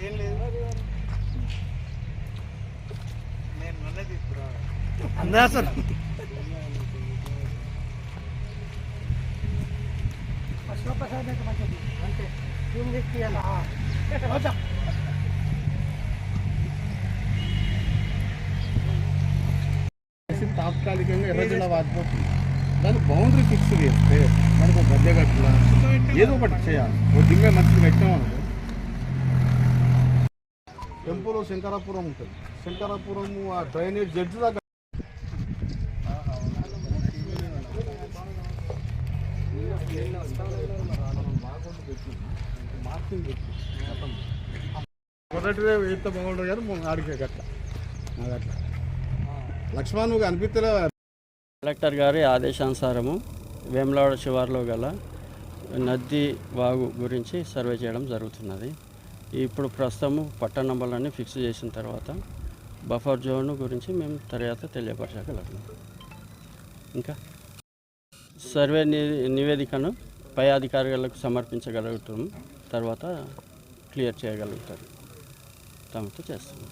ఏం లేదు నేను మొన్న తీసుకురా అందరూ తాత్కాలికంగా ఎర్రజెండా వాడిపోతుంది. దానికి బౌండరీ ఫిక్స్ చేస్తే మనకు గద్దె గట్ల ఏదో ఒకటి చేయాలి. ఓ దిమ్మే మంచిగా పెట్టామనుకో. టెంపుల్ శంకరాపురం ఉంటుంది. శంకరాపురం ఆ డ్రైనేజ్ జడ్జి దగ్గర మొదటిదే ఎంత బాగుంటుంది కానీ ఆడికే గట్ల అట్లా లక్ష్మణ్ నువ్వు అనిపిస్తలే. కలెక్టర్ గారి ఆదేశానుసారము వేములవాడ శివార్లో గల నది వాగు గురించి సర్వే చేయడం జరుగుతున్నది. ఇప్పుడు ప్రస్తుతము పట్టా నంబర్లన్నీ ఫిక్స్ చేసిన తర్వాత బఫర్ జోన్ గురించి మేము తర్వాత తెలియపరచగలుగుతాం. ఇంకా సర్వే నివేదికను పై అధికారులకు సమర్పించగలుగుతాము. తర్వాత క్లియర్ చేయగలుగుతారు. తమతో చేస్తున్నాం.